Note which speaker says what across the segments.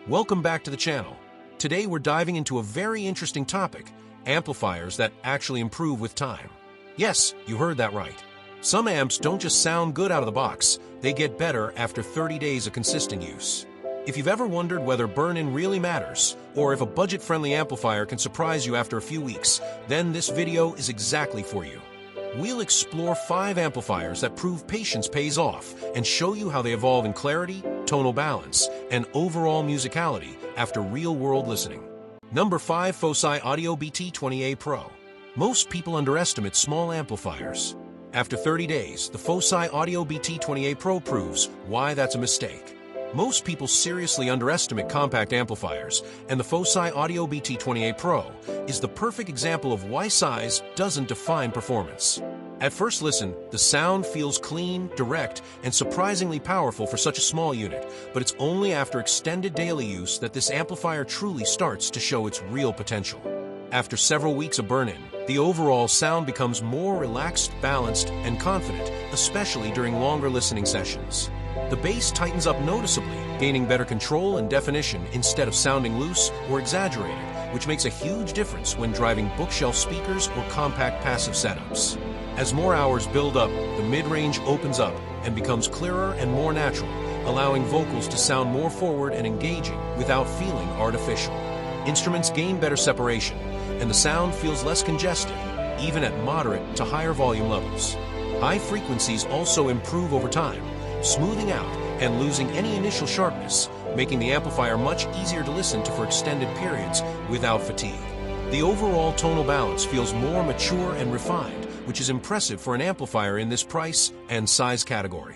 Speaker 1: Welcome back to the channel. Today we're diving into a very interesting topic, amplifiers that actually improve with time. Yes, you heard that right. Some amps don't just sound good out of the box, they get better after 30 days of consistent use. If you've ever wondered whether burn-in really matters, or if a budget-friendly amplifier can surprise you after a few weeks, then this video is exactly for you. We'll explore 5 amplifiers that prove patience pays off and show you how they evolve in clarity, tonal balance, and overall musicality after real-world listening. Number 5. Fosi Audio BT20A Pro. Most people underestimate small amplifiers. After 30 days, the Fosi Audio BT20A Pro proves why that's a mistake. Most people seriously underestimate compact amplifiers, and the Fosi Audio BT20A Pro is the perfect example of why size doesn't define performance. At first listen, the sound feels clean, direct, and surprisingly powerful for such a small unit, but it's only after extended daily use that this amplifier truly starts to show its real potential. After several weeks of burn-in, the overall sound becomes more relaxed, balanced, and confident, especially during longer listening sessions. The bass tightens up noticeably, gaining better control and definition instead of sounding loose or exaggerated, which makes a huge difference when driving bookshelf speakers or compact passive setups. As more hours build up, the mid-range opens up and becomes clearer and more natural, allowing vocals to sound more forward and engaging without feeling artificial. Instruments gain better separation, and the sound feels less congested, even at moderate to higher volume levels. High frequencies also improve over time, smoothing out and losing any initial sharpness, making the amplifier much easier to listen to for extended periods without fatigue. The overall tonal balance feels more mature and refined, which is impressive for an amplifier in this price and size category.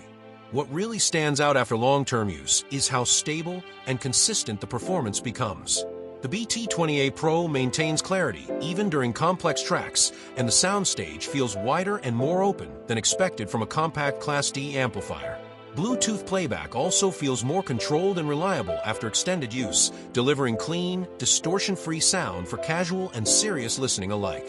Speaker 1: What really stands out after long-term use is how stable and consistent the performance becomes. The BT20A Pro maintains clarity even during complex tracks, and the soundstage feels wider and more open than expected from a compact Class D amplifier. Bluetooth playback also feels more controlled and reliable after extended use, delivering clean, distortion-free sound for casual and serious listening alike.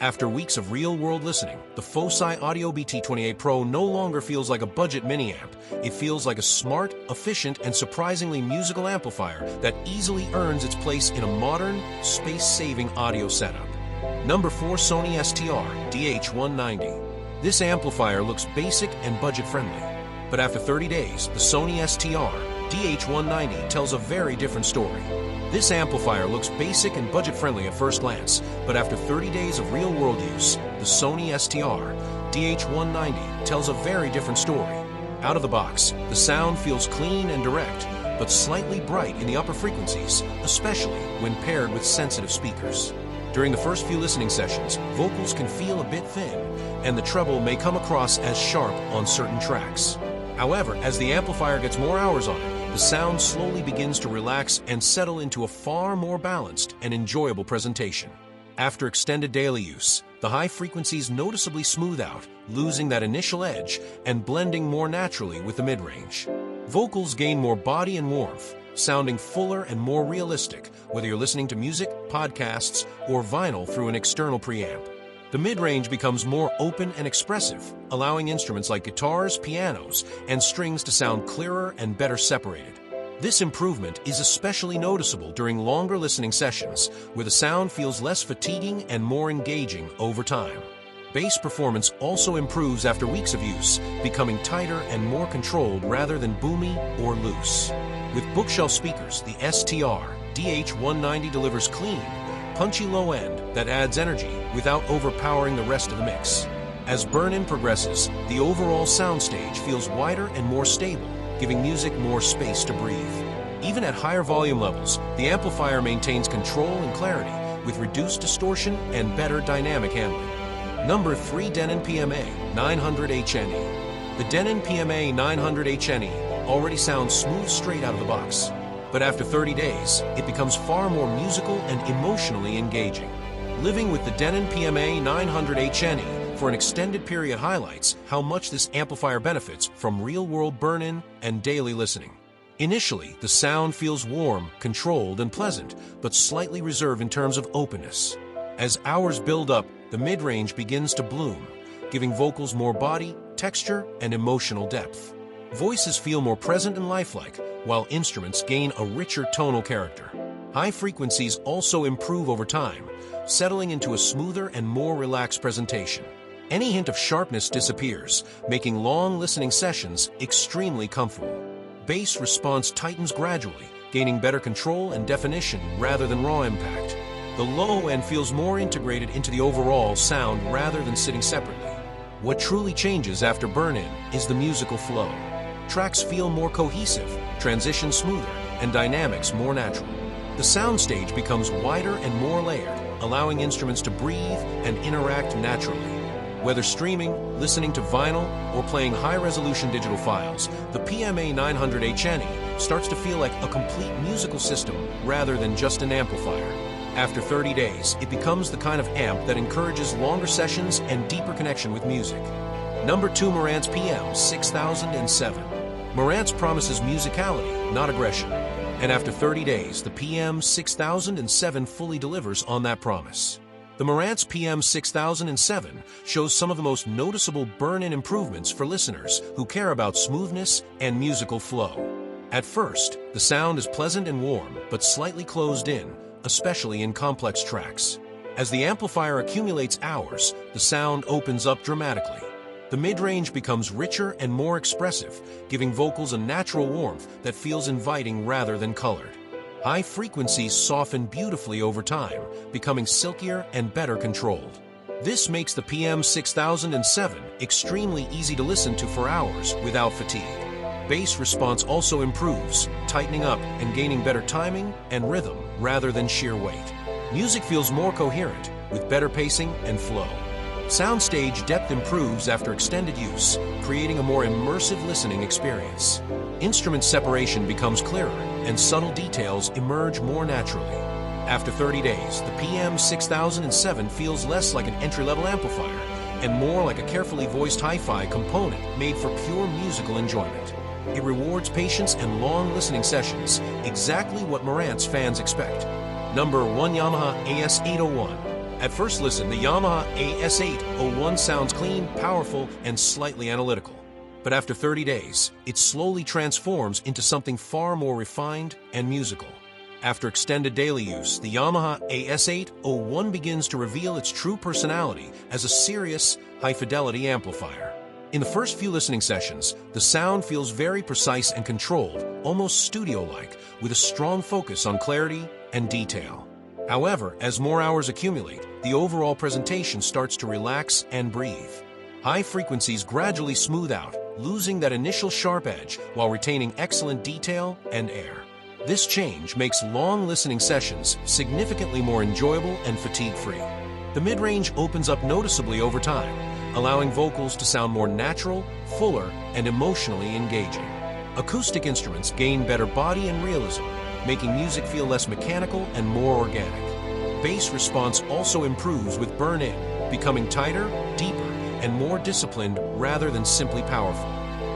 Speaker 1: After weeks of real-world listening, the Fosi Audio BT20A Pro no longer feels like a budget mini-amp. It feels like a smart, efficient, and surprisingly musical amplifier that easily earns its place in a modern, space-saving audio setup. Number 4. Sony STR-DH190. This amplifier looks basic and budget-friendly. But after 30 days, the Sony STR-DH190 tells a very different story. This amplifier looks basic and budget-friendly at first glance, but after 30 days of real-world use, the Sony STR-DH190 tells a very different story. Out of the box, the sound feels clean and direct, but slightly bright in the upper frequencies, especially when paired with sensitive speakers. During the first few listening sessions, vocals can feel a bit thin, and the treble may come across as sharp on certain tracks. However, as the amplifier gets more hours on it, the sound slowly begins to relax and settle into a far more balanced and enjoyable presentation. After extended daily use, the high frequencies noticeably smooth out, losing that initial edge and blending more naturally with the mid-range. Vocals gain more body and warmth, sounding fuller and more realistic, whether you're listening to music, podcasts, or vinyl through an external preamp. The mid-range becomes more open and expressive, allowing instruments like guitars, pianos, and strings to sound clearer and better separated. This improvement is especially noticeable during longer listening sessions, where the sound feels less fatiguing and more engaging over time. Bass performance also improves after weeks of use, becoming tighter and more controlled rather than boomy or loose. With bookshelf speakers, the STR-DH190 delivers clean, punchy low end that adds energy without overpowering the rest of the mix. As burn-in progresses, the overall soundstage feels wider and more stable, giving music more space to breathe. Even at higher volume levels, the amplifier maintains control and clarity with reduced distortion and better dynamic handling. Number 3. Denon PMA-900HNE. The Denon PMA-900HNE already sounds smooth straight out of the box. But after 30 days, it becomes far more musical and emotionally engaging. Living with the Denon PMA-900HNE for an extended period highlights how much this amplifier benefits from real-world burn-in and daily listening. Initially, the sound feels warm, controlled, and pleasant, but slightly reserved in terms of openness. As hours build up, the mid-range begins to bloom, giving vocals more body, texture, and emotional depth. Voices feel more present and lifelike, while instruments gain a richer tonal character. High frequencies also improve over time, settling into a smoother and more relaxed presentation. Any hint of sharpness disappears, making long listening sessions extremely comfortable. Bass response tightens gradually, gaining better control and definition rather than raw impact. The low end feels more integrated into the overall sound rather than sitting separately. What truly changes after burn-in is the musical flow. Tracks feel more cohesive, transitions smoother, and dynamics more natural. The soundstage becomes wider and more layered, allowing instruments to breathe and interact naturally. Whether streaming, listening to vinyl, or playing high-resolution digital files, the PMA-900HNE starts to feel like a complete musical system rather than just an amplifier. After 30 days, it becomes the kind of amp that encourages longer sessions and deeper connection with music. Number 2, Marantz PM6007. Marantz promises musicality, not aggression. And after 30 days, the PM6007 fully delivers on that promise. The Marantz PM6007 shows some of the most noticeable burn-in improvements for listeners who care about smoothness and musical flow. At first, the sound is pleasant and warm, but slightly closed in, especially in complex tracks. As the amplifier accumulates hours, the sound opens up dramatically. The mid-range becomes richer and more expressive, giving vocals a natural warmth that feels inviting rather than colored. High frequencies soften beautifully over time, becoming silkier and better controlled. This makes the PM6007 extremely easy to listen to for hours without fatigue. Bass response also improves, tightening up and gaining better timing and rhythm rather than sheer weight. Music feels more coherent, with better pacing and flow. Soundstage depth improves after extended use, creating a more immersive listening experience. Instrument separation becomes clearer, and subtle details emerge more naturally. After 30 days, the PM6007 feels less like an entry-level amplifier and more like a carefully voiced hi-fi component made for pure musical enjoyment. It rewards patience and long listening sessions, exactly what Marantz fans expect. Number 1, Yamaha A-S801. At first listen, the Yamaha A-S801 sounds clean, powerful, and slightly analytical. But after 30 days, it slowly transforms into something far more refined and musical. After extended daily use, the Yamaha A-S801 begins to reveal its true personality as a serious, high-fidelity amplifier. In the first few listening sessions, the sound feels very precise and controlled, almost studio-like, with a strong focus on clarity and detail. However, as more hours accumulate, the overall presentation starts to relax and breathe. High frequencies gradually smooth out, losing that initial sharp edge while retaining excellent detail and air. This change makes long listening sessions significantly more enjoyable and fatigue-free. The mid-range opens up noticeably over time, allowing vocals to sound more natural, fuller, and emotionally engaging. Acoustic instruments gain better body and realism, making music feel less mechanical and more organic. Bass response also improves with burn-in, becoming tighter, deeper, and more disciplined rather than simply powerful.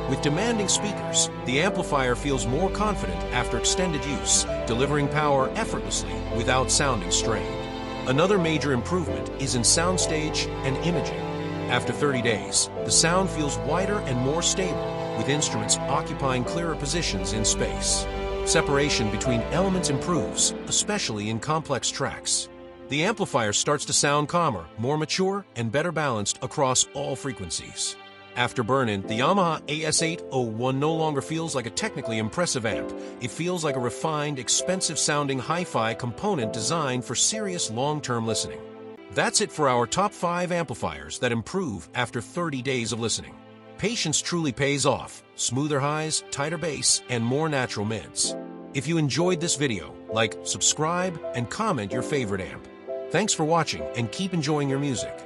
Speaker 1: With demanding speakers, the amplifier feels more confident after extended use, delivering power effortlessly without sounding strained. Another major improvement is in soundstage and imaging. After 30 days, the sound feels wider and more stable, with instruments occupying clearer positions in space. Separation between elements improves, especially in complex tracks. The amplifier starts to sound calmer, more mature, and better balanced across all frequencies. After burn-in, the Yamaha A-S801 no longer feels like a technically impressive amp. It feels like a refined, expensive-sounding hi-fi component designed for serious long-term listening. That's it for our top 5 amplifiers that improve after 30 days of listening. Patience truly pays off. Smoother highs, tighter bass, and more natural mids. If you enjoyed this video, like, subscribe, and comment your favorite amp. Thanks for watching, and keep enjoying your music.